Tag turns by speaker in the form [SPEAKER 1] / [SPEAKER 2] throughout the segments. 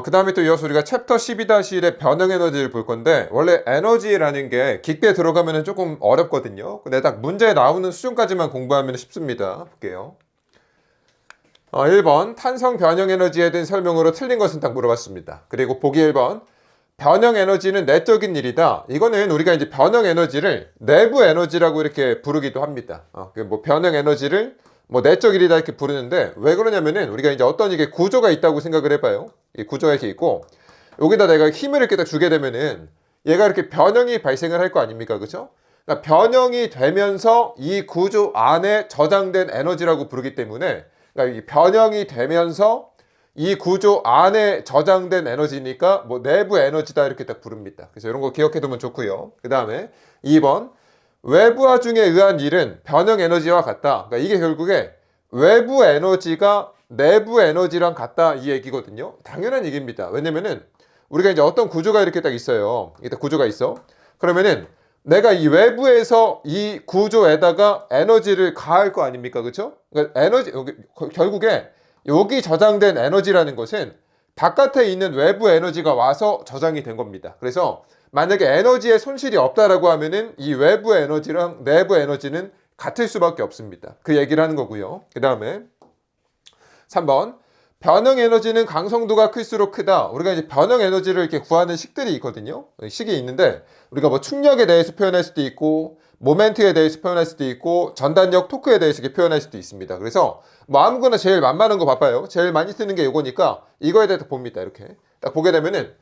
[SPEAKER 1] 그 다음에 또 이어서 우리가 챕터 12-1의 변형 에너지를 볼 건데, 원래 에너지라는 게 깊게 들어가면 조금 어렵거든요. 근데 딱 문제에 나오는 수준까지만 공부하면 쉽습니다. 볼게요. 1번 탄성 변형 에너지에 대한 설명으로 틀린 것은 딱 물어봤습니다. 그리고 보기 1번 변형 에너지는 내적인 일이다. 이거는 우리가 이제 변형 에너지를 내부 에너지라고 이렇게 부르기도 합니다. 뭐 변형 에너지를 뭐 내적 일이다 이렇게 부르는데, 왜 그러냐면은 우리가 이제 어떤 이게 구조가 있다고 생각을 해봐요. 이 구조가 이렇게 있고 여기다 내가 힘을 이렇게 딱 주게 되면은 얘가 이렇게 변형이 발생을 할 거 아닙니까, 그죠? 그러니까 변형이 되면서 이 구조 안에 저장된 에너지라고 부르기 때문에, 그러니까 이 변형이 되면서 이 구조 안에 저장된 에너지니까 뭐 내부 에너지다 이렇게 딱 부릅니다. 그래서 이런 거 기억해 두면 좋고요. 그 다음에 2번 외부 화중에 의한 일은 변형 에너지와 같다. 그러니까 이게 결국에 외부 에너지가 내부 에너지랑 같다 이 얘기거든요. 당연한 얘기입니다. 왜냐면은 우리가 이제 어떤 구조가 이렇게 딱 있어요. 이렇게 구조가 있어. 그러면은 내가 이 외부에서 이 구조에다가 에너지를 가할 거 아닙니까? 그렇죠? 그러니까 에너지 결국에 여기 저장된 에너지라는 것은 바깥에 있는 외부 에너지가 와서 저장이 된 겁니다. 그래서 만약에 에너지에 손실이 없다라고 하면은 이 외부 에너지랑 내부 에너지는 같을 수밖에 없습니다. 그 얘기를 하는 거고요. 그 다음에 3번 변형 에너지는 강성도가 클수록 크다. 우리가 이제 변형 에너지를 이렇게 구하는 식들이 있거든요. 식이 있는데 우리가 뭐 충력에 대해서 표현할 수도 있고 모멘트에 대해서 표현할 수도 있고 전단력, 토크에 대해서 이렇게 표현할 수도 있습니다. 그래서 뭐 아무거나 제일 만만한 거 봐봐요. 제일 많이 쓰는 게 이거니까 이거에 대해서 봅니다. 이렇게 딱 보게 되면은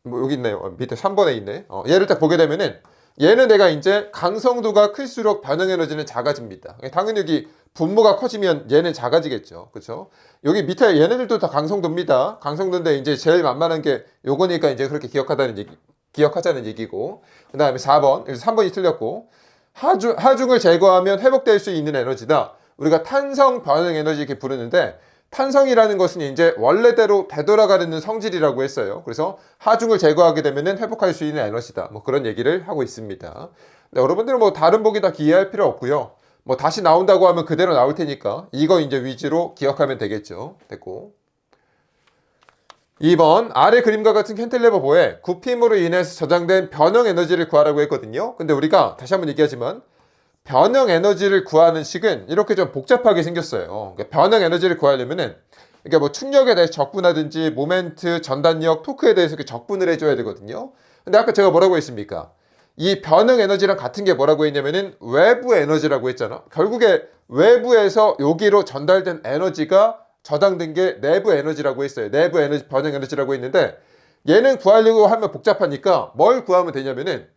[SPEAKER 1] 뭐 여기 있네요. 밑에 3번에 있네. 얘를 딱 보게 되면은 얘는 내가 이제 강성도가 클수록 변형 에너지는 작아집니다. 당연히 여기 분모가 커지면 얘는 작아지겠죠. 그렇죠? 여기 밑에 얘네들도 다 강성도입니다. 강성도인데 이제 제일 만만한 게 요거니까 이제 그렇게 기억하자는 얘기고. 그다음에 4번. 그래서 3번이 틀렸고. 하중을 제거하면 회복될 수 있는 에너지다. 우리가 탄성 변형 에너지 이렇게 부르는데, 탄성이라는 것은 이제 원래대로 되돌아가는 성질이라고 했어요. 그래서 하중을 제거하게 되면 회복할 수 있는 에너지다. 뭐 그런 얘기를 하고 있습니다. 여러분들은 뭐 다른 보기 다 기회할 필요 없고요. 뭐 다시 나온다고 하면 그대로 나올 테니까 이거 이제 위주로 기억하면 되겠죠. 됐고. 2번 아래 그림과 같은 캔틸레버보에 굽힘으로 인해서 저장된 변형 에너지를 구하라고 했거든요. 근데 우리가 다시 한번 얘기하지만 변형 에너지를 구하는 식은 이렇게 좀 복잡하게 생겼어요. 그러니까 변형 에너지를 구하려면은 그러니까 뭐 충력에 대해서 적분하든지 모멘트, 전단력, 토크에 대해서 이렇게 적분을 해줘야 되거든요. 근데 아까 제가 뭐라고 했습니까? 이 변형 에너지랑 같은 게 뭐라고 했냐면은 외부 에너지라고 했잖아. 결국에 외부에서 여기로 전달된 에너지가 저장된 게 내부 에너지라고 했어요. 내부 에너지, 변형 에너지라고 했는데 얘는 구하려고 하면 복잡하니까 뭘 구하면 되냐면은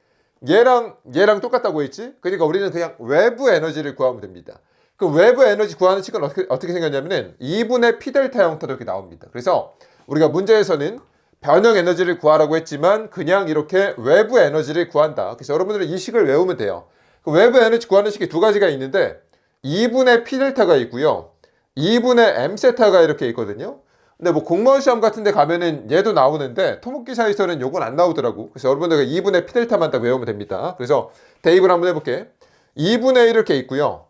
[SPEAKER 1] 얘랑 똑같다고 했지? 그러니까 우리는 그냥 외부 에너지를 구하면 됩니다. 그 외부 에너지 구하는 식은 어떻게 생겼냐면은 2분의 P델타 형태로 이렇게 나옵니다. 그래서 우리가 문제에서는 변형 에너지를 구하라고 했지만 그냥 이렇게 외부 에너지를 구한다. 그래서 여러분들은 이 식을 외우면 돼요. 그 외부 에너지 구하는 식이 두 가지가 있는데 2분의 P델타가 있고요. 2분의 M세타가 이렇게 있거든요. 근데 뭐 공무원 시험 같은 데 가면은 얘도 나오는데 토목기사에서는 요건 안 나오더라고. 그래서 여러분들 2분의 P델타만 딱 외우면 됩니다. 그래서 대입을 한번 해볼게. 2분의 1 이렇게 있고요.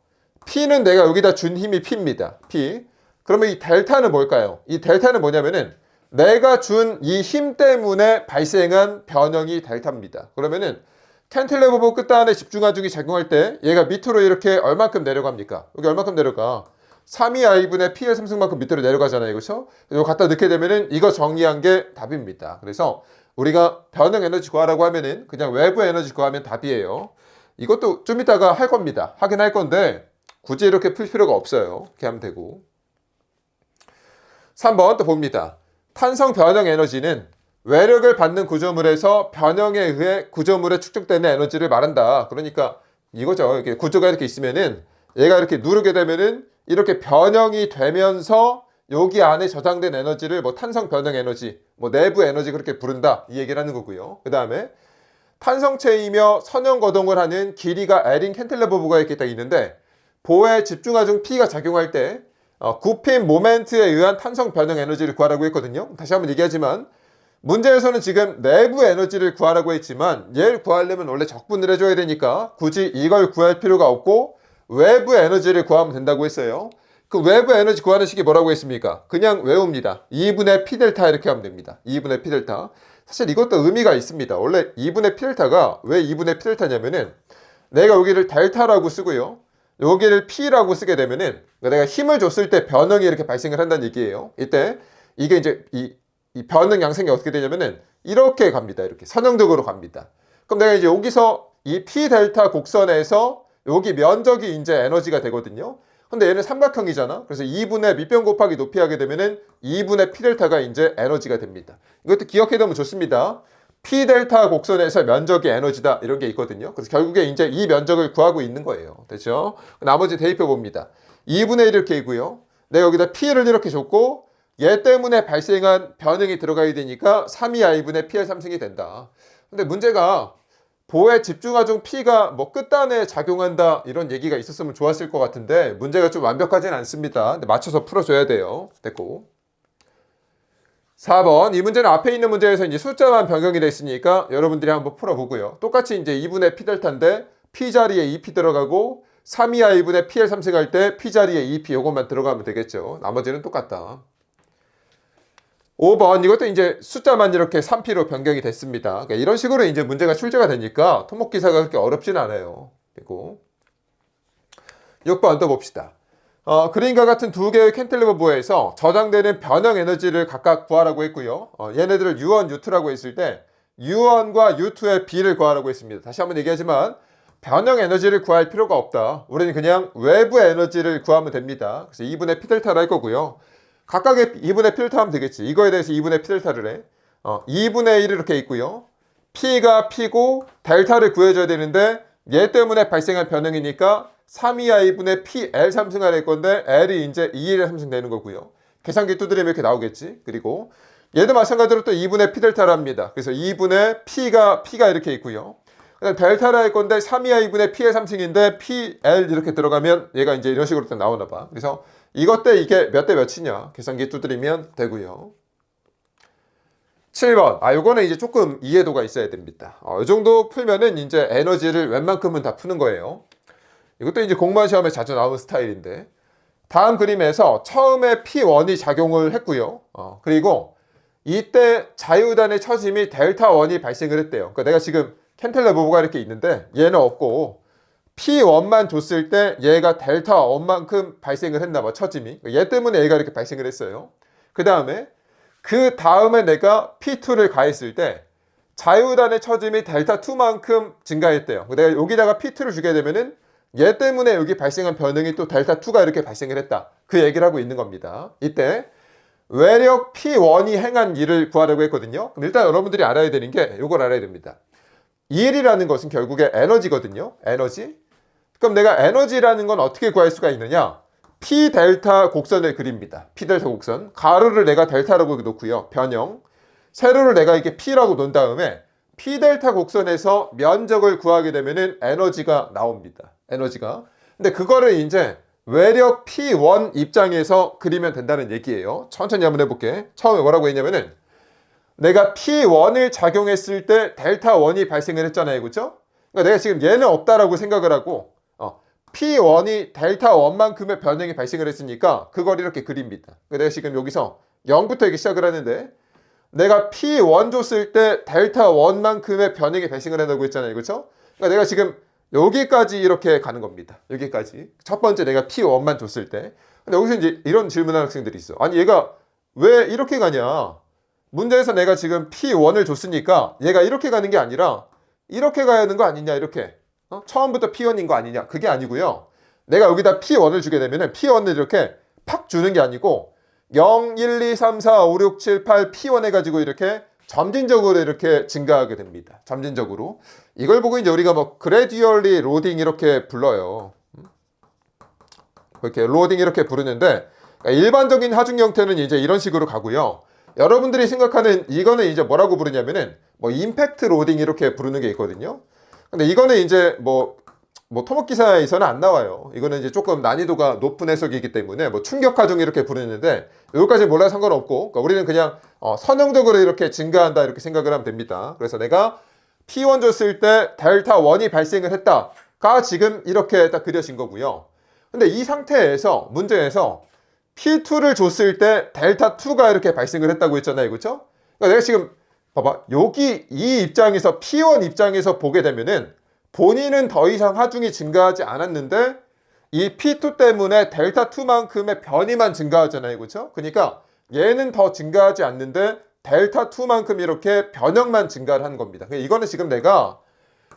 [SPEAKER 1] P는 내가 여기다 준 힘이 P입니다. P. 그러면 이 델타는 뭘까요? 이 델타는 뭐냐면은 내가 준 이 힘 때문에 발생한 변형이 델타입니다. 그러면은 캔틸레버보 끝단에 집중하중이 작용할 때 얘가 밑으로 이렇게 얼만큼 내려갑니까? 여기 얼만큼 내려가? 3이i분의 P의 3승만큼 밑으로 내려가잖아요. 그렇죠? 이거 갖다 넣게 되면은 이거 정리한 게 답입니다. 그래서 우리가 변형 에너지 구하라고 하면은 그냥 외부 에너지 구하면 답이에요. 이것도 좀 이따가 할 겁니다. 하긴 할 건데 굳이 이렇게 풀 필요가 없어요. 이렇게 하면 되고. 3번 또 봅니다. 탄성 변형 에너지는 외력을 받는 구조물에서 변형에 의해 구조물에 축적되는 에너지를 말한다. 그러니까 이거죠. 이렇게 구조가 이렇게 있으면은 얘가 이렇게 누르게 되면은 이렇게 변형이 되면서 여기 안에 저장된 에너지를 뭐 탄성 변형 에너지, 뭐 내부 에너지 그렇게 부른다. 이 얘기를 하는 거고요. 그 다음에 탄성체이며 선형 거동을 하는 길이가 L인 캔틸레버보가 이렇게 딱 있는데 보에 집중하중 P가 작용할 때 굽힘 모멘트에 의한 탄성 변형 에너지를 구하라고 했거든요. 다시 한번 얘기하지만 문제에서는 지금 내부 에너지를 구하라고 했지만 얘를 구하려면 원래 적분을 해줘야 되니까 굳이 이걸 구할 필요가 없고 외부 에너지를 구하면 된다고 했어요. 그 외부 에너지 구하는 식이 뭐라고 했습니까? 그냥 외웁니다. 2분의 p 델타 이렇게 하면 됩니다. 2분의 p 델타. 사실 이것도 의미가 있습니다. 원래 2분의 p 델타가 왜 2분의 p 델타냐면은 내가 여기를 델타라고 쓰고요. 여기를 p라고 쓰게 되면은 내가 힘을 줬을 때 변형이 이렇게 발생을 한다는 얘기예요. 이때 이게 이제 이 변형 양상이 어떻게 되냐면은 이렇게 갑니다. 이렇게 선형적으로 갑니다. 그럼 내가 이제 여기서 이 p 델타 곡선에서 여기 면적이 이제 에너지가 되거든요. 근데 얘는 삼각형이잖아. 그래서 2분의 밑변 곱하기 높이 하게 되면은 2분의 p 델타가 이제 에너지가 됩니다. 이것도 기억해 두면 좋습니다. p 델타 곡선에서 면적이 에너지다 이런 게 있거든요. 그래서 결국에 이제 이 면적을 구하고 있는 거예요. 됐죠? 나머지 대입해 봅니다. 2분의 1이렇게이고요. 내가 여기다 p를 이렇게 줬고 얘 때문에 발생한 변형이 들어가야 되니까 3이i분의 pr 3승이 된다. 근데 문제가 보에 집중하중 P가 뭐 끝단에 작용한다 이런 얘기가 있었으면 좋았을 것 같은데 문제가 좀 완벽하진 않습니다. 근데 맞춰서 풀어줘야 돼요. 됐고 4번 이 문제는 앞에 있는 문제에서 이제 숫자만 변경이 됐으니까 여러분들이 한번 풀어보고요. 똑같이 이제 2분의 P 델타인데 P 자리에 2P 들어가고 3이하 2분의 PL 3승할 때 P 자리에 2P 요것만 들어가면 되겠죠. 나머지는 똑같다. 5번 이것도 이제 숫자만 이렇게 3P로 변경이 됐습니다. 그러니까 이런 식으로 이제 문제가 출제가 되니까 토목기사가 그렇게 어렵진 않아요. 그리고 6번 또 봅시다. 그림과 같은 두 개의 캔틸리버 부에서 저장되는 변형 에너지를 각각 구하라고 했고요. 얘네들을 U1, U2라고 했을 때 U1과 U2의 B를 구하라고 했습니다. 다시 한번 얘기하지만 변형 에너지를 구할 필요가 없다. 우리는 그냥 외부 에너지를 구하면 됩니다. 그래서 2분의 P 델타를 할 거고요. 각각의 2분의 P 델타 하면 되겠지. 이거에 대해서 2분의 P 델타를 해. 2분의 1 이렇게 있고요. P가 P고 델타를 구해줘야 되는데 얘 때문에 발생한 변형이니까 3이하 2분의 PL 3승을 할 건데 L이 이제 2의 3승 되는 거고요. 계산기 두드리면 이렇게 나오겠지. 그리고 얘도 마찬가지로 또 2분의 P 델타를 합니다. 그래서 2분의 P가 이렇게 있고요. 그다음 델타를 할 건데 3이하 2분의 P의 3승인데 PL 이렇게 들어가면 얘가 이제 이런 식으로 또 나오나 봐. 그래서 이것 때 이게 몇 대 몇이냐 계산기 두드리면 되고요. 7번 요거는 이제 조금 이해도가 있어야 됩니다. 이 정도 풀면은 이제 에너지를 웬만큼은 다 푸는 거예요. 이것도 이제 공무원 시험에 자주 나오는 스타일인데 다음 그림에서 처음에 P1이 작용을 했고요. 그리고 이때 자유단의 처짐이 델타1이 발생을 했대요. 그러니까 내가 지금 캔틸레버가 이렇게 있는데 얘는 없고 P1만 줬을 때 얘가 델타1만큼 발생을 했나 봐, 처짐이. 얘 때문에 얘가 이렇게 발생을 했어요. 그 다음에 내가 P2를 가했을 때 자유단의 처짐이 델타2만큼 증가했대요. 내가 여기다가 P2를 주게 되면은 얘 때문에 여기 발생한 변형이 또 델타2가 이렇게 발생을 했다. 그 얘기를 하고 있는 겁니다. 이때 외력 P1이 행한 일을 구하려고 했거든요. 그럼 일단 여러분들이 알아야 되는 게 이걸 알아야 됩니다. 이 일이라는 것은 결국에 에너지거든요. 에너지. 그럼 내가 에너지라는 건 어떻게 구할 수가 있느냐? P 델타 곡선을 그립니다. P 델타 곡선. 가로를 내가 델타라고 놓고요. 변형. 세로를 내가 이렇게 P라고 놓은 다음에 P 델타 곡선에서 면적을 구하게 되면은 에너지가 나옵니다. 에너지가. 근데 그거를 이제 외력 P1 입장에서 그리면 된다는 얘기예요. 천천히 한번 해볼게. 처음에 뭐라고 했냐면은 내가 P1을 작용했을 때 델타1이 발생을 했잖아요. 그렇죠? 그러니까 내가 지금 얘는 없다라고 생각을 하고 P1이 델타1만큼의 변형이 발생을 했으니까 그걸 이렇게 그립니다. 그러니까 내가 지금 여기서 0부터 이렇게 시작을 하는데 내가 P1 줬을 때 델타1만큼의 변형이 발생을 한다고 했잖아요. 그렇죠? 그러니까 내가 지금 여기까지 이렇게 가는 겁니다. 여기까지. 첫 번째 내가 P1만 줬을 때. 근데 여기서 이제 이런 질문하는 학생들이 있어. 아니 얘가 왜 이렇게 가냐? 문제에서 내가 지금 P1을 줬으니까 얘가 이렇게 가는 게 아니라 이렇게 가야 하는 거 아니냐 이렇게. 처음부터 P1인 거 아니냐. 그게 아니고요. 내가 여기다 P1을 주게 되면은 P1을 이렇게 팍 주는 게 아니고 0, 1, 2, 3, 4, 5, 6, 7, 8 P1 해가지고 이렇게 점진적으로 이렇게 증가하게 됩니다. 점진적으로. 이걸 보고 이제 우리가 뭐 gradually loading 이렇게 불러요. 이렇게 로딩 이렇게 부르는데 일반적인 하중 형태는 이제 이런 식으로 가고요. 여러분들이 생각하는 이거는 이제 뭐라고 부르냐면은 뭐 임팩트 로딩 이렇게 부르는 게 있거든요. 근데 이거는 이제 뭐 토목기사에서는 안 나와요. 이거는 이제 조금 난이도가 높은 해석이기 때문에 뭐 충격하중 이렇게 부르는데 여기까지 몰라도 상관없고 그러니까 우리는 그냥 선형적으로 이렇게 증가한다 이렇게 생각을 하면 됩니다. 그래서 내가 P1 줬을 때 델타1이 발생을 했다가 지금 이렇게 딱 그려진 거고요. 근데 이 상태에서 문제에서 P2를 줬을 때 델타 2가 이렇게 발생을 했다고 했잖아요. 그렇죠? 그러니까 내가 지금 봐봐. 여기 이 입장에서 P1 입장에서 보게 되면은 본인은 더 이상 하중이 증가하지 않았는데 이 P2 때문에 델타 2만큼의 변이만 증가하잖아요. 그렇죠? 그러니까 얘는 더 증가하지 않는데 델타 2만큼 이렇게 변형만 증가를 한 겁니다. 이거는 지금 내가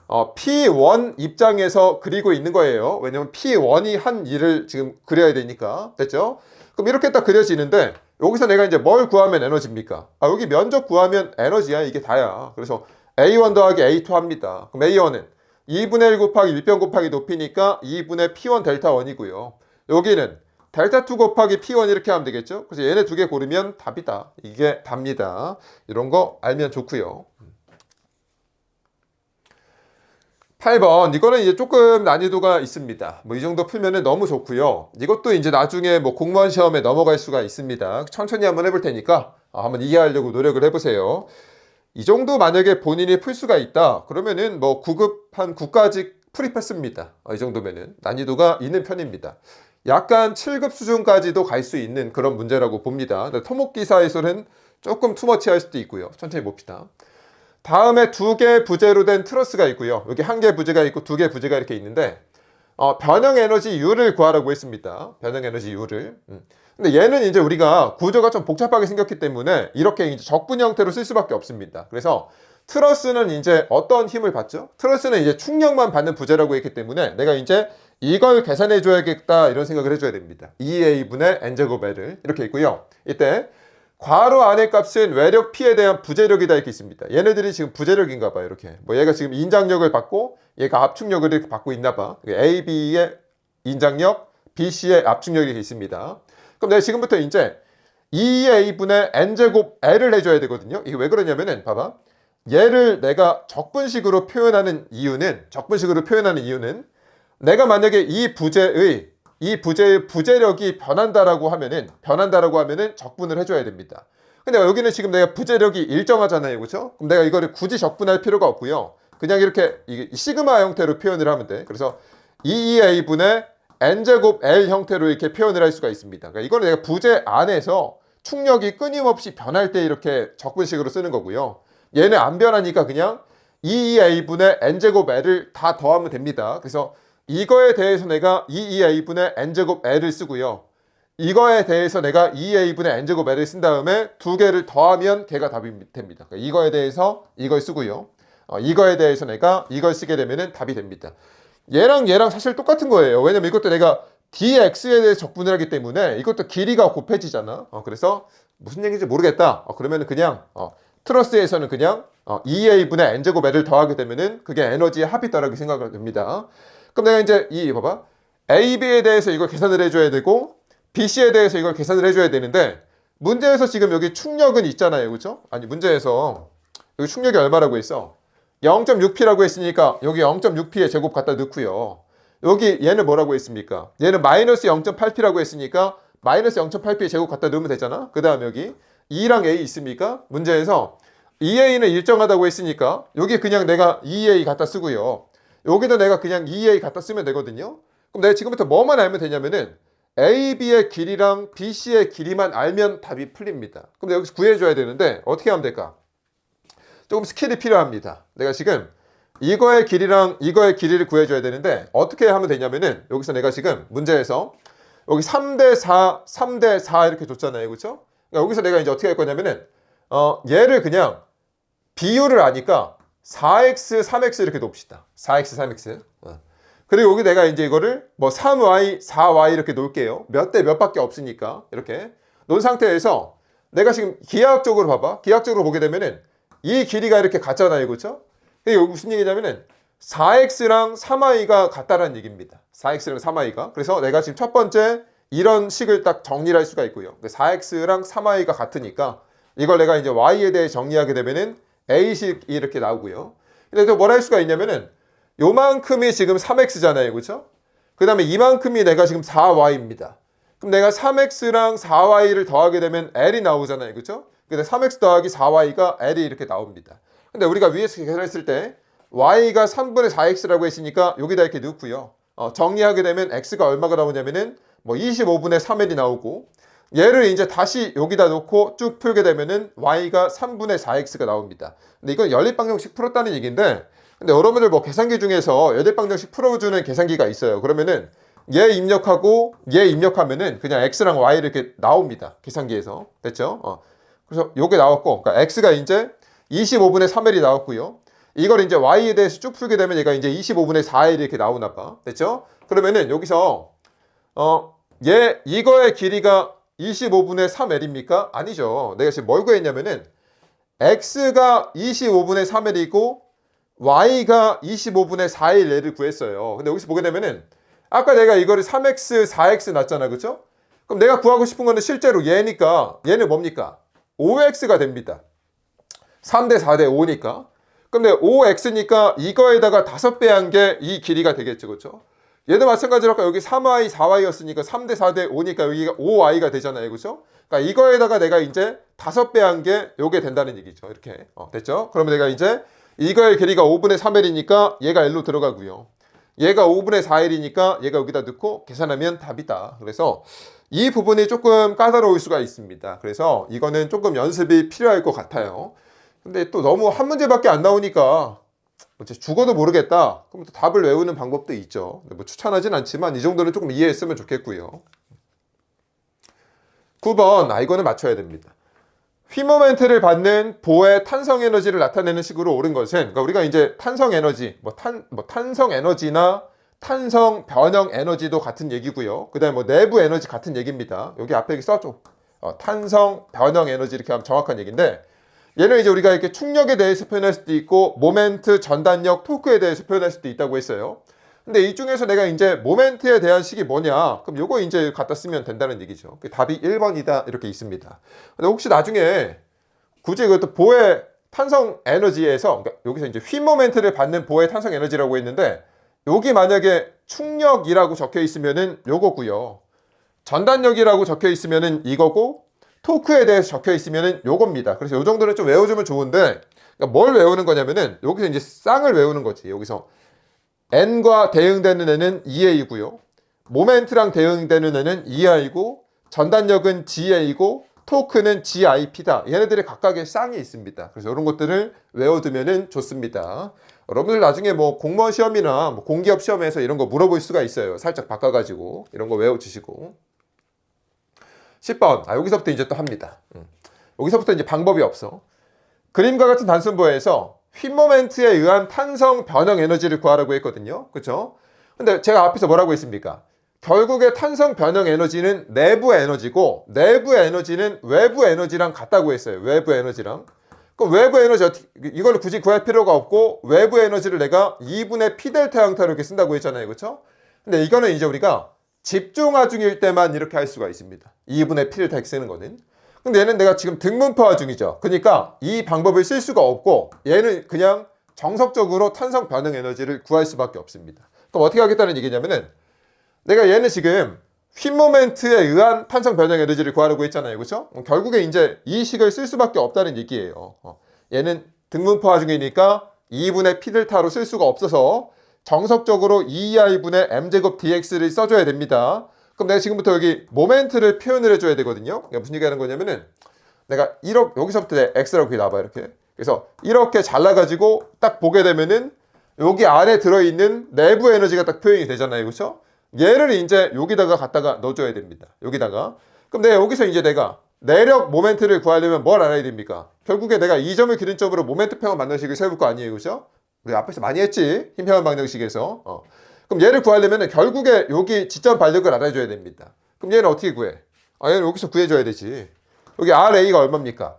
[SPEAKER 1] P1 입장에서 그리고 있는 거예요. 왜냐면 P1이 한 일을 지금 그려야 되니까. 됐죠? 그럼 이렇게 딱 그려지는데 여기서 내가 이제 뭘 구하면 에너지입니까? 여기 면적 구하면 에너지야. 이게 다야. 그래서 A1 더하기 A2 합니다. 그럼 A1은 2분의 1 곱하기 1변 곱하기 높이니까 2분의 P1 델타 1이고요. 여기는 델타 2 곱하기 P1 이렇게 하면 되겠죠? 그래서 얘네 두 개 고르면 답이다. 이게 답니다. 이런 거 알면 좋고요. 8번 이거는 이제 조금 난이도가 있습니다. 뭐 이 정도 풀면은 너무 좋고요. 이것도 이제 나중에 뭐 공무원 시험에 넘어갈 수가 있습니다. 천천히 한번 해볼 테니까 한번 이해하려고 노력을 해보세요. 이 정도 만약에 본인이 풀 수가 있다 그러면은 뭐 9급 한 9까지 풀입했습니다. 이 정도면은 난이도가 있는 편입니다. 약간 7급 수준까지도 갈 수 있는 그런 문제라고 봅니다. 토목기사에서는 조금 투머치할 수도 있고요. 천천히 봅시다. 다음에 두 개 부재로 된 트러스가 있고요. 여기 한 개 부재가 있고 두 개 부재가 이렇게 있는데 변형 에너지 U를 구하라고 했습니다. 변형 에너지 U를. 근데 얘는 이제 우리가 구조가 좀 복잡하게 생겼기 때문에 이렇게 이제 적분 형태로 쓸 수밖에 없습니다. 그래서 트러스는 이제 어떤 힘을 받죠? 트러스는 이제 충격만 받는 부재라고 했기 때문에 내가 이제 이걸 계산해 줘야겠다 이런 생각을 해줘야 됩니다. 2A분의 N제곱 L을 이렇게 있고요. 이때 괄호 안의 값은 외력 P에 대한 부재력이다 이렇게 있습니다. 얘네들이 지금 부재력인가 봐요. 이렇게 뭐 얘가 지금 인장력을 받고 얘가 압축력을 이렇게 받고 있나 봐. A, B의 인장력, B, C의 압축력이 이렇게 있습니다. 그럼 내가 지금부터 이제 2A분의 N제곱 L을 해줘야 되거든요. 이게 왜 그러냐면은 봐봐. 얘를 내가 적분식으로 표현하는 이유는 내가 만약에 이 부재의 부재력이 변한다라고 하면은 적분을 해줘야 됩니다. 근데 여기는 지금 내가 부재력이 일정하잖아요. 그렇죠? 그럼 내가 이거를 굳이 적분할 필요가 없고요. 그냥 이렇게 시그마 형태로 표현을 하면 돼. 그래서 2A분의 N제곱 L 형태로 이렇게 표현을 할 수가 있습니다. 그러니까 이거는 내가 부재 안에서 충력이 끊임없이 변할 때 이렇게 적분식으로 쓰는 거고요. 얘는 안 변하니까 그냥 2A분의 N제곱 L을 다 더하면 됩니다. 그래서 이거에 대해서 내가 2A분의 N제곱 L을 쓰고요. 이거에 대해서 내가 2A분의 N제곱 L을 쓴 다음에 두 개를 더하면 걔가 답이 됩니다. 그러니까 이거에 대해서 이걸 쓰고요. 이거에 대해서 내가 이걸 쓰게 되면 답이 됩니다. 얘랑 사실 똑같은 거예요. 왜냐면 이것도 내가 dx에 대해서 적분을 하기 때문에 이것도 길이가 곱해지잖아. 그래서 무슨 얘기인지 모르겠다. 그러면 그냥 트러스에서는 그냥 2A분의 N제곱 L을 더하게 되면은 그게 에너지의 합이다라고 생각을 됩니다. 그럼 내가 이제 봐봐. A, B에 대해서 이걸 계산을 해줘야 되고 B, C에 대해서 이걸 계산을 해줘야 되는데 문제에서 지금 여기 충력은 있잖아요. 그렇죠? 아니 문제에서 여기 충력이 얼마라고 했어? 0.6P라고 했으니까 여기 0.6P의 제곱 갖다 넣고요. 여기 얘는 뭐라고 했습니까? 얘는 마이너스 0.8P라고 했으니까 마이너스 0.8P의 제곱 갖다 넣으면 되잖아. 그 다음 여기 2랑 A 있습니까? 문제에서 2A는 일정하다고 했으니까 여기 그냥 내가 2A 갖다 쓰고요. 여기도 내가 그냥 2A 갖다 쓰면 되거든요. 그럼 내가 지금부터 뭐만 알면 되냐면은 AB의 길이랑 BC의 길이만 알면 답이 풀립니다. 그럼 내가 여기서 구해줘야 되는데 어떻게 하면 될까? 조금 스킬이 필요합니다. 내가 지금 이거의 길이랑 이거의 길이를 구해줘야 되는데 어떻게 하면 되냐면은 여기서 내가 지금 문제에서 여기 3대4, 3대4 이렇게 줬잖아요. 그렇죠? 그러니까 여기서 내가 이제 어떻게 할 거냐면은 얘를 그냥 비율을 아니까 4x, 3x 이렇게 놓읍시다. 4x, 3x. 그리고 여기 내가 이제 이거를 뭐 3y, 4y 이렇게 놓을게요. 몇 대 몇밖에 없으니까 이렇게 놓은 상태에서 내가 지금 기하학적으로 봐봐. 기하학적으로 보게 되면은 이 길이가 이렇게 같잖아요. 그렇죠? 이게 무슨 얘기냐면은 4x랑 3y가 같다라는 얘기입니다. 4x랑 3y가. 그래서 내가 지금 첫 번째 이런 식을 딱 정리를 할 수가 있고요. 4x랑 3y가 같으니까 이걸 내가 이제 y에 대해 정리하게 되면은 a식이 이렇게 나오고요. 근데 또 뭘 할 수가 있냐면은 요만큼이 지금 3x잖아요. 그렇죠? 그 다음에 이만큼이 내가 지금 4y입니다. 그럼 내가 3x랑 4y를 더하게 되면 l이 나오잖아요. 그렇죠? 근데 3x 더하기 4y가 l이 이렇게 나옵니다. 근데 우리가 위에서 계산했을 때 y가 3분의 4x라고 했으니까 여기다 이렇게 넣고요. 정리하게 되면 x가 얼마가 나오냐면은 뭐 25분의 3L이 나오고, 얘를 이제 다시 여기다 놓고 쭉 풀게 되면은 y가 3분의 4x가 나옵니다. 근데 이건 연립방정식 풀었다는 얘기인데, 근데 여러분들 뭐 계산기 중에서 연립방정식 풀어주는 계산기가 있어요. 그러면은 얘 입력하고 얘 입력하면은 그냥 x랑 y 이렇게 나옵니다. 계산기에서. 됐죠? 그래서 요게 나왔고, 그러니까 x가 이제 25분의 3L이 나왔고요. 이걸 이제 y에 대해서 쭉 풀게 되면 얘가 이제 25분의 4L이 이렇게 나오나 봐. 됐죠? 그러면은 여기서 이거의 길이가 25분의 3L입니까? 아니죠. 내가 지금 뭘 구했냐면은 x가 25분의 3L이고 y가 25분의 4L을 구했어요. 근데 여기서 보게 되면은 아까 내가 이거를 3x, 4x 놨잖아. 그쵸? 그럼 내가 구하고 싶은 거는 실제로 얘니까 얘는 뭡니까? 5x가 됩니다. 3대 4대 5니까. 근데 5x니까 이거에다가 5배 한 게 이 길이가 되겠죠. 그쵸? 얘도 마찬가지로 아까 여기 3y, 4y였으니까 3대 4대 5니까 여기가 5y가 되잖아요. 그죠? 그러니까 이거에다가 내가 이제 5배 한 게 요게 된다는 얘기죠. 이렇게. 됐죠? 그러면 내가 이제 이거의 길이가 5분의 3L이니까 얘가 L로 들어가고요. 얘가 5분의 4L이니까 얘가 여기다 넣고 계산하면 답이다. 그래서 이 부분이 조금 까다로울 수가 있습니다. 그래서 이거는 조금 연습이 필요할 것 같아요. 근데 또 너무 한 문제밖에 안 나오니까 죽어도 모르겠다. 그럼 또 답을 외우는 방법도 있죠. 뭐 추천하진 않지만 이 정도는 조금 이해했으면 좋겠고요. 9번, 이거는 맞춰야 됩니다. 휘모멘트를 받는 보의 탄성 에너지를 나타내는 식으로 옳은 것은, 그러니까 우리가 이제 탄성 에너지, 탄성 에너지나 탄성 변형 에너지도 같은 얘기고요. 그 다음에 뭐 내부 에너지 같은 얘기입니다. 여기 앞에 이렇게 써줘. 탄성 변형 에너지 이렇게 하면 정확한 얘기인데, 얘는 이제 우리가 이렇게 충력에 대해서 표현할 수도 있고 모멘트, 전단력, 토크에 대해서 표현할 수도 있다고 했어요. 근데 이 중에서 내가 이제 모멘트에 대한 식이 뭐냐? 그럼 요거 이제 갖다 쓰면 된다는 얘기죠. 답이 1번이다 이렇게 있습니다. 근데 혹시 나중에 굳이 그것도 보의 탄성 에너지에서, 그러니까 여기서 이제 휘 모멘트를 받는 보의 탄성 에너지라고 했는데, 여기 만약에 충력이라고 적혀 있으면은 요거고요. 전단력이라고 적혀 있으면은 이거고, 토크에 대해서 적혀 있으면은 요겁니다. 그래서 요 정도는 좀 외워주면 좋은데, 그러니까 뭘 외우는 거냐면은 여기서 이제 쌍을 외우는 거지. 여기서 n과 대응되는 애는 EA고요. 모멘트랑 대응되는 애는 EI고, 전단력은 GA고, 토크는 GIP다. 얘네들이 각각의 쌍이 있습니다. 그래서 이런 것들을 외워두면 좋습니다. 여러분들 나중에 뭐 공무원 시험이나 뭐 공기업 시험에서 이런 거 물어볼 수가 있어요. 살짝 바꿔가지고 이런 거 외워주시고. 10번. 여기서부터 이제 또 합니다. 여기서부터 이제 방법이 없어. 그림과 같은 단순보에서 휘모멘트에 의한 탄성 변형 에너지를 구하라고 했거든요. 그쵸? 근데 제가 앞에서 뭐라고 했습니까? 결국에 탄성 변형 에너지는 내부 에너지고, 내부 에너지는 외부 에너지랑 같다고 했어요. 외부 에너지랑. 그럼 외부 에너지 이걸 굳이 구할 필요가 없고, 외부 에너지를 내가 2분의 P 델타 형태로 이렇게 쓴다고 했잖아요. 그쵸? 근데 이거는 이제 우리가 집중하중일 때만 이렇게 할 수가 있습니다. 2분의 P를 다 쓰는 거는. 근데 얘는 내가 지금 등분포화 중이죠. 그러니까 이 방법을 쓸 수가 없고, 얘는 그냥 정석적으로 탄성 변형 에너지를 구할 수밖에 없습니다. 그럼 어떻게 하겠다는 얘기냐면은, 내가 얘는 지금 휘모멘트에 의한 탄성 변형 에너지를 구하려고 했잖아요. 그렇죠? 결국에 이제 이 식을 쓸 수밖에 없다는 얘기예요. 얘는 등분포화 중이니까 2분의 P델타로 쓸 수가 없어서 정석적으로 2I분의 M제곱 dx를 써줘야 됩니다. 그럼 내가 지금부터 여기 모멘트를 표현을 해줘야 되거든요. 무슨 얘기 하는 거냐면은, 내가 여기서부터 내 x라고 여기 나와봐. 이렇게. 그래서 이렇게 잘라가지고 딱 보게 되면은 여기 안에 들어있는 내부 에너지가 딱 표현이 되잖아요. 그렇죠? 얘를 이제 여기다가 갖다가 넣어줘야 됩니다. 여기다가. 그럼 내가 여기서 이제 내가 내력 모멘트를 구하려면 뭘 알아야 됩니까? 결국에 내가 이 점을 기준점으로 모멘트 평형 방정식을 세울 거 아니에요. 그렇죠? 우리 앞에서 많이 했지. 힘 평형 방정식에서. 그럼 얘를 구하려면 결국에 여기 지점 반력을 알아줘야 됩니다. 그럼 얘는 어떻게 구해? 얘는 여기서 구해줘야 되지. 여기 RA가 얼마입니까?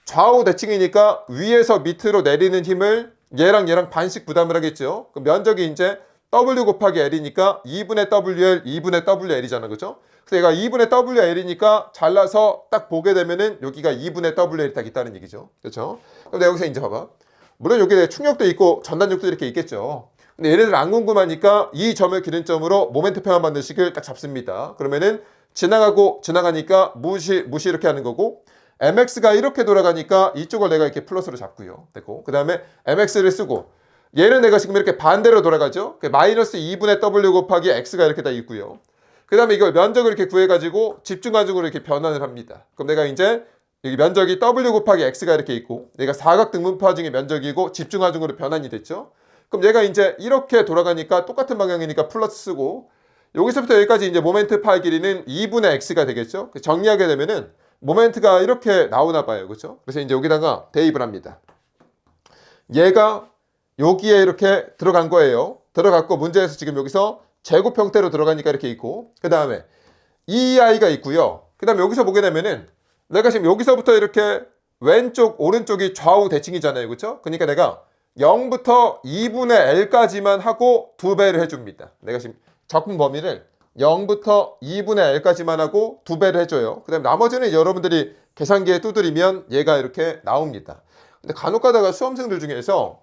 [SPEAKER 1] 좌우 대칭이니까 위에서 밑으로 내리는 힘을 얘랑 반씩 부담을 하겠죠. 그럼 면적이 이제 W 곱하기 L이니까 2분의 WL, 2분의 WL이잖아. 그죠? 그래서 얘가 2분의 WL이니까 잘라서 딱 보게 되면은 여기가 2분의 WL이 딱 있다는 얘기죠. 그렇죠? 그럼 내가 여기서 이제 봐봐. 물론 여기에 충력도 있고 전단력도 이렇게 있겠죠. 근데 얘네들 안 궁금하니까 이 점을 기준점으로 모멘트 평형 방정식을 딱 잡습니다. 그러면은 지나가니까 무시 이렇게 하는 거고, mx가 이렇게 돌아가니까 이쪽을 내가 이렇게 플러스로 잡고요. 됐고, 그 다음에 mx를 쓰고, 얘는 내가 지금 이렇게 반대로 돌아가죠. 마이너스 2분의 W 곱하기 X가 이렇게 다 있고요. 그 다음에 이걸 면적을 이렇게 구해가지고 집중하중으로 이렇게 변환을 합니다. 그럼 내가 이제 여기 면적이 W 곱하기 X가 이렇게 있고 얘가 사각 등분파중의 면적이고 집중하중으로 변환이 됐죠. 그럼 얘가 이제 이렇게 돌아가니까 똑같은 방향이니까 플러스 쓰고 여기서부터 여기까지 이제 모멘트 파의 길이는 2분의 X가 되겠죠. 정리하게 되면은 모멘트가 이렇게 나오나 봐요. 그렇죠? 그래서 이제 여기다가 대입을 합니다. 얘가 여기에 이렇게 들어간 거예요. 들어갔고 문제에서 지금 여기서 제곱 형태로 들어가니까 이렇게 있고 그 다음에 EI가 있고요. 그 다음에 여기서 보게 되면은 내가 지금 여기서부터 이렇게 왼쪽 오른쪽이 좌우 대칭이잖아요. 그렇죠? 그러니까 내가 0부터 2분의 L까지만 하고 2배를 해줍니다. 내가 지금 적분 범위를 0부터 2분의 L까지만 하고 2배를 해줘요. 그 다음에 나머지는 여러분들이 계산기에 두드리면 얘가 이렇게 나옵니다. 근데 간혹 가다가 수험생들 중에서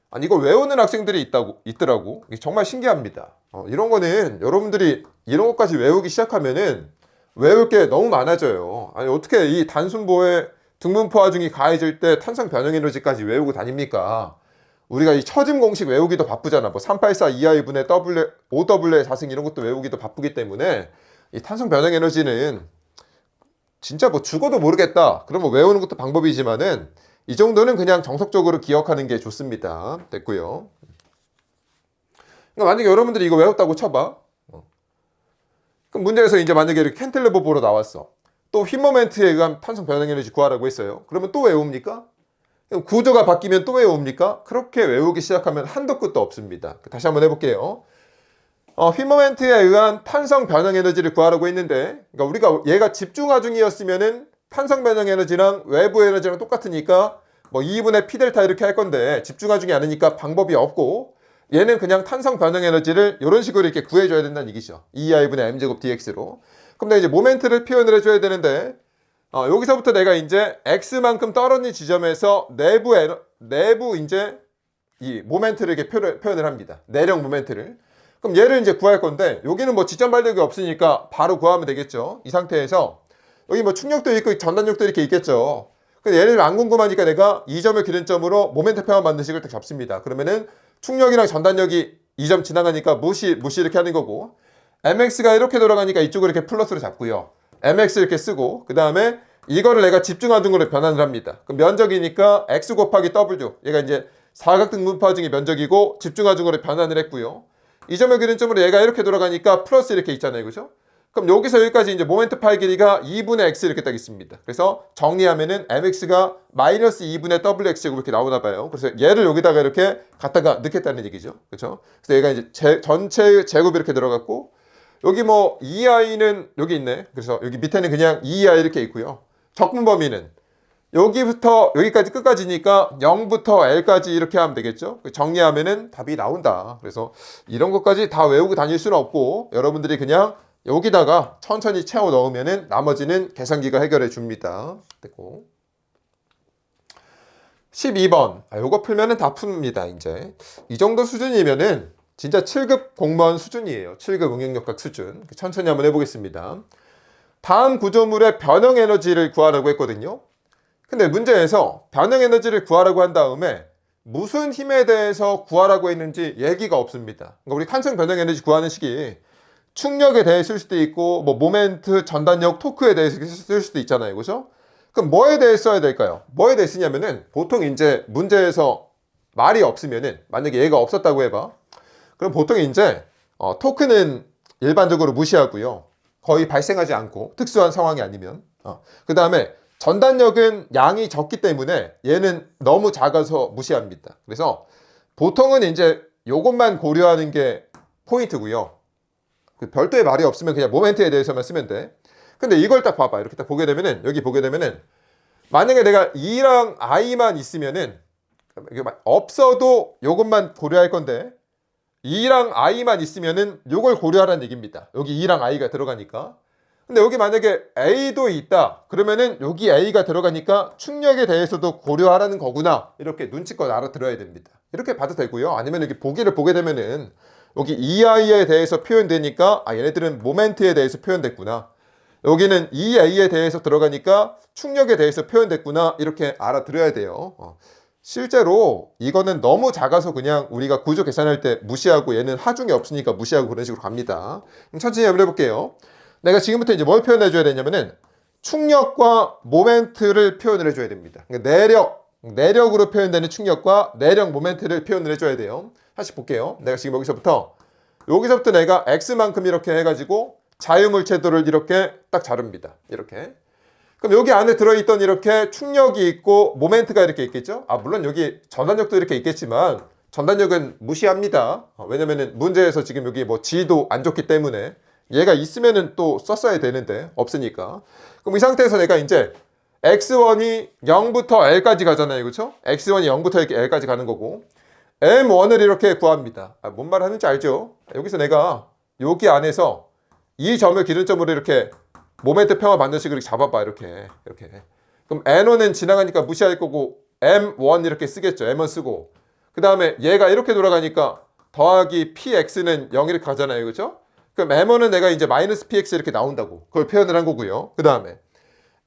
[SPEAKER 1] 아니 이걸 외우는 학생들이 있더라고. 이게 정말 신기합니다. 이런 거는 여러분들이 이런 것까지 외우기 시작하면은 외울 게 너무 많아져요. 아니 어떻게 이 단순보에 등분포화중이 가해질 때 탄성 변형 에너지까지 외우고 다닙니까? 우리가 이 처짐 공식 외우기도 바쁘잖아. 뭐 384 2I분의 W, OW의 4승 이런 것도 외우기도 바쁘기 때문에 이 탄성 변형 에너지는 진짜 뭐 죽어도 모르겠다. 그러면 외우는 것도 방법이지만은 이 정도는 그냥 정석적으로 기억하는 게 좋습니다. 됐고요. 그러니까 만약에 여러분들이 이거 외웠다고 쳐봐. 그럼 문제에서 이제 만약에 이렇게 캔틀레버 보러 나왔어. 또 휘 모멘트에 의한 탄성 변형 에너지 구하라고 했어요. 그러면 또 외웁니까? 그럼 구조가 바뀌면 또 외웁니까? 그렇게 외우기 시작하면 한도 끝도 없습니다. 다시 한번 해볼게요. 휘 모멘트에 의한 탄성 변형 에너지를 구하라고 했는데 그러니까 우리가 얘가 집중하중이었으면은 탄성 변형 에너지랑 외부 에너지랑 똑같으니까 뭐 2분의 P 델타 이렇게 할 건데 집중하중이 않으니까 방법이 없고 얘는 그냥 탄성 변형 에너지를 이런 식으로 이렇게 구해줘야 된다는 얘기죠. 2I분의 M제곱 DX로. 그럼 내가 이제 모멘트를 표현을 해줘야 되는데 여기서부터 내가 이제 X만큼 떨어진 지점에서 내부 이제 이 모멘트를 이렇게 표현을 합니다. 내력 모멘트를. 그럼 얘를 이제 구할 건데 여기는 뭐 지점 발력이 없으니까 바로 구하면 되겠죠. 이 상태에서 여기 뭐 충력도 있고 전단력도 이렇게 있겠죠. 근데 얘를 안 궁금하니까 내가 이 점을 기준점으로 모멘트 표현 만든 식을 딱 잡습니다. 그러면은 충력이랑 전단력이 이 점 지나가니까 무시 이렇게 하는 거고 MX가 이렇게 돌아가니까 이쪽을 이렇게 플러스로 잡고요. MX 이렇게 쓰고 그 다음에 이거를 내가 집중하중으로 변환을 합니다. 그럼 면적이니까 X 곱하기 W 얘가 이제 사각등분파중의 면적이고 집중하중으로 변환을 했고요. 이 점을 기준점으로 얘가 이렇게 돌아가니까 플러스 이렇게 있잖아요. 그죠? 그럼 여기서 여기까지 이제 모멘트 파이 길이가 2분의 X 이렇게 딱 있습니다. 그래서 정리하면은 MX가 마이너스 2분의 WX 이렇게 나오나 봐요. 그래서 얘를 여기다가 이렇게 갖다가 넣겠다는 얘기죠. 그렇죠? 그래서 얘가 이제 전체 제곱이 이렇게 들어갔고 여기 뭐 2i는 여기 있네. 그래서 여기 밑에는 그냥 2i 이렇게 있고요. 적분 범위는 여기부터 여기까지 끝까지니까 0부터 L까지 이렇게 하면 되겠죠. 정리하면은 답이 나온다. 그래서 이런 것까지 다 외우고 다닐 수는 없고 여러분들이 그냥 여기다가 천천히 채워 넣으면은 나머지는 계산기가 해결해 줍니다. 됐고. 12번. 요거 풀면은 다 풉니다, 이제. 이 정도 수준이면은 진짜 7급 공무원 수준이에요. 7급 응용역학 수준. 천천히 한번 해보겠습니다. 다음 구조물의 변형 에너지를 구하라고 했거든요. 근데 문제에서 변형 에너지를 구하라고 한 다음에 무슨 힘에 대해서 구하라고 했는지 얘기가 없습니다. 그러니까 우리 탄성 변형 에너지 구하는 식이 충력에 대해 쓸 수도 있고 뭐 모멘트, 전단력, 토크에 대해서 쓸 수도 있잖아요. 그죠? 그럼 뭐에 대해 써야 될까요? 뭐에 대해 쓰냐면은 보통 이제 문제에서 말이 없으면은 만약에 얘가 없었다고 해봐. 그럼 보통 이제 토크는 일반적으로 무시하고요. 거의 발생하지 않고 특수한 상황이 아니면 그 다음에 전단력은 양이 적기 때문에 얘는 너무 작아서 무시합니다. 그래서 보통은 이제 요것만 고려하는 게 포인트고요. 별도의 말이 없으면 그냥 모멘트에 대해서만 쓰면 돼. 근데 이걸 딱 봐봐. 이렇게 딱 보게 되면은 여기 보게 되면은 만약에 내가 E랑 I만 있으면은 없어도 요것만 고려할 건데 E랑 I만 있으면은 요걸 고려하라는 얘기입니다. 여기 E랑 I가 들어가니까. 근데 여기 만약에 A도 있다. 그러면은 여기 A가 들어가니까 충력에 대해서도 고려하라는 거구나. 이렇게 눈치껏 알아들어야 됩니다. 이렇게 봐도 되고요. 아니면 여기 보기를 보게 되면은 여기 EI에 대해서 표현되니까 얘네들은 모멘트에 대해서 표현됐구나. 여기는 EA에 대해서 들어가니까 충력에 대해서 표현됐구나. 이렇게 알아들어야 돼요. 실제로 이거는 너무 작아서 그냥 우리가 구조 계산할 때 무시하고 얘는 하중이 없으니까 무시하고 그런 식으로 갑니다. 그럼 천천히 한번 해볼게요. 내가 지금부터 이제 뭘 표현해 줘야 되냐면은 충력과 모멘트를 표현을 해줘야 됩니다. 그러니까 내력으로 표현되는 충력과 내력 모멘트를 표현을 해줘야 돼요. 다시 볼게요. 내가 지금 여기서부터 내가 X만큼 이렇게 해가지고 자유물체도를 이렇게 딱 자릅니다. 이렇게. 그럼 여기 안에 들어있던 이렇게 충력이 있고 모멘트가 이렇게 있겠죠? 물론 여기 전단력도 이렇게 있겠지만 전단력은 무시합니다. 왜냐면은 문제에서 지금 여기 뭐 G도 안 좋기 때문에 얘가 있으면은 또 썼어야 되는데 없으니까. 그럼 이 상태에서 내가 이제 X1이 0부터 L까지 가잖아요. 그렇죠? X1이 0부터 이렇게 L까지 가는 거고 M1을 이렇게 구합니다. 뭔 말 하는지 알죠? 여기서 내가 여기 안에서 이 점을 기준점으로 이렇게 모멘트 평화 반전식을 잡아봐. 이렇게. 그럼 N1은 지나가니까 무시할 거고 M1 이렇게 쓰겠죠. M1 쓰고 그 다음에 얘가 이렇게 돌아가니까 더하기 PX는 0 이렇게 가잖아요. 그렇죠? 그럼 M1은 내가 이제 마이너스 PX 이렇게 나온다고 그걸 표현을 한 거고요. 그 다음에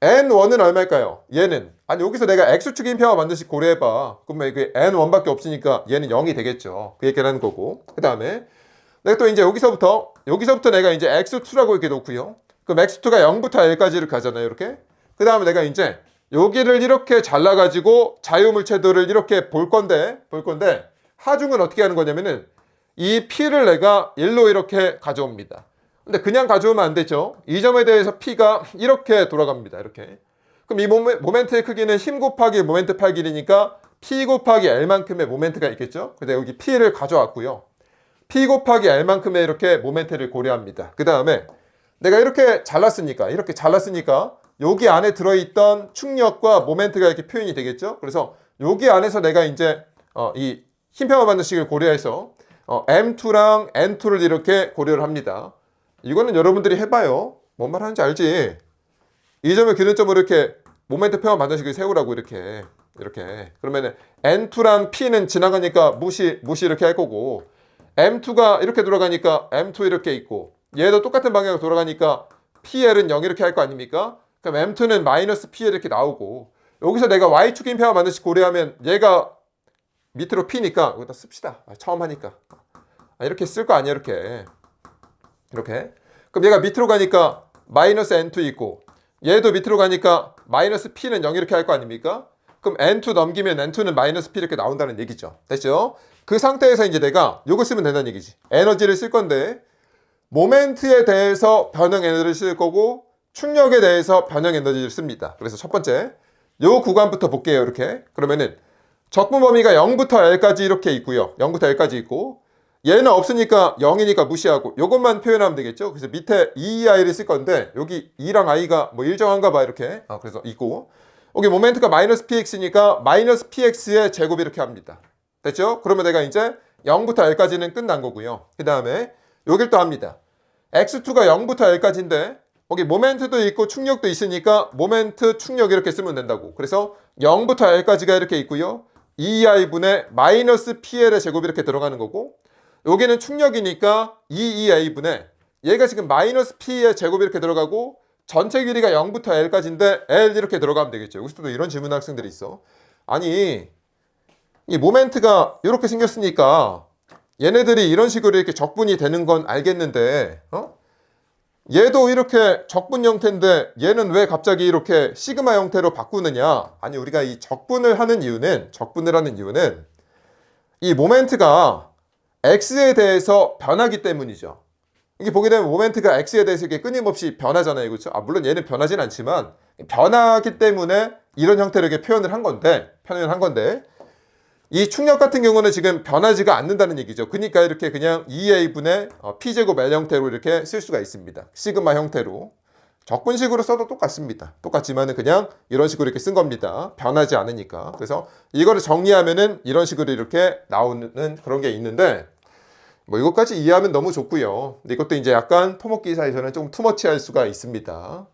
[SPEAKER 1] N1은 얼마일까요? 얘는 여기서 내가 X축인 평화 반드시 고려해봐. 그러면 이게 N1밖에 없으니까 얘는 0이 되겠죠. 그 얘기를 하는 거고 그 다음에 내가 또 이제 여기서부터 내가 이제 X2라고 이렇게 놓고요. 그럼 X2가 0부터 L까지를 가잖아요. 이렇게. 그 다음에 내가 이제 여기를 이렇게 잘라가지고 자유물체도를 이렇게 볼 건데 하중은 어떻게 하는 거냐면은 이 P를 내가 1로 이렇게 가져옵니다. 근데 그냥 가져오면 안 되죠. 이 점에 대해서 P가 이렇게 돌아갑니다. 이렇게. 그럼 이 모멘트의 크기는 힘 곱하기 모멘트 팔 길이니까 P 곱하기 L만큼의 모멘트가 있겠죠. 근데 여기 P를 가져왔고요. P 곱하기 L만큼의 이렇게 모멘트를 고려합니다. 그 다음에 내가 이렇게 잘랐으니까 여기 안에 들어있던 충력과 모멘트가 이렇게 표현이 되겠죠. 그래서 여기 안에서 내가 이제 이 힘평화 반전식을 고려해서 M2랑 N2를 이렇게 고려를 합니다. 이거는 여러분들이 해봐요. 뭔 말 하는지 알지? 이 점을 기준점으로 이렇게 모멘트 평화 반전식을 세우라고 이렇게. 그러면은 N2랑 P는 지나가니까 무시 이렇게 할 거고 M2가 이렇게 돌아가니까 M2 이렇게 있고 얘도 똑같은 방향으로 돌아가니까 PL은 0 이렇게 할 거 아닙니까? 그럼 M2는 마이너스 PL 이렇게 나오고 여기서 내가 Y축인 평화 반전식 고려하면 얘가 밑으로 P니까 여기다 씁시다. 처음 하니까. 이렇게 쓸 거 아니야 이렇게. 그럼 얘가 밑으로 가니까 마이너스 N2 있고 얘도 밑으로 가니까 마이너스 P는 0 이렇게 할 거 아닙니까? 그럼 N2 넘기면 N2는 마이너스 P 이렇게 나온다는 얘기죠. 됐죠? 그 상태에서 이제 내가 요거 쓰면 된다는 얘기지. 에너지를 쓸 건데 모멘트에 대해서 변형 에너지를 쓸 거고 충력에 대해서 변형 에너지를 씁니다. 그래서 첫 번째 요 구간부터 볼게요. 이렇게. 그러면은 적분 범위가 0부터 L까지 이렇게 있고요. 0부터 L까지 있고 얘는 없으니까 0이니까 무시하고 요것만 표현하면 되겠죠. 그래서 밑에 2i를 쓸 건데 여기 2랑 i가 뭐 일정한가 봐 이렇게. 그래서 있고 여기 모멘트가 마이너스 px니까 마이너스 px의 제곱이 이렇게 합니다. 됐죠? 그러면 내가 이제 0부터 L까지는 끝난 거고요. 그 다음에 여길 또 합니다. x2가 0부터 L까지인데 여기 모멘트도 있고 충력도 있으니까 모멘트 충력 이렇게 쓰면 된다고. 그래서 0부터 L까지가 이렇게 있고요. 2i분의 마이너스 PL의 제곱이 이렇게 들어가는 거고 여기는 충력이니까 2a분의 얘가 지금 마이너스 P의 제곱이 이렇게 들어가고 전체 길이가 0부터 L까지인데 L 이렇게 들어가면 되겠죠. 여기서도 이런 질문 학생들이 있어. 아니 이 모멘트가 이렇게 생겼으니까 얘네들이 이런 식으로 이렇게 적분이 되는 건 알겠는데 얘도 이렇게 적분 형태인데 얘는 왜 갑자기 이렇게 시그마 형태로 바꾸느냐? 아니 우리가 이 적분을 하는 이유는 이 모멘트가 x에 대해서 변하기 때문이죠. 이게 보게 되면 모멘트가 x에 대해서 이렇게 끊임없이 변하잖아요. 그렇죠? 물론 얘는 변하진 않지만 변하기 때문에 이런 형태로 이렇게 표현을 한 건데 이 충력 같은 경우는 지금 변하지가 않는다는 얘기죠. 그러니까 이렇게 그냥 2a분의 p제곱 L 형태로 이렇게 쓸 수가 있습니다. 시그마 형태로. 적분식으로 써도 똑같습니다. 똑같지만은 그냥 이런 식으로 이렇게 쓴 겁니다. 변하지 않으니까. 그래서 이거를 정리하면은 이런 식으로 이렇게 나오는 그런 게 있는데 뭐 이것까지 이해하면 너무 좋고요. 근데 이것도 이제 약간 토목기사에서는 좀 투머치할 수가 있습니다.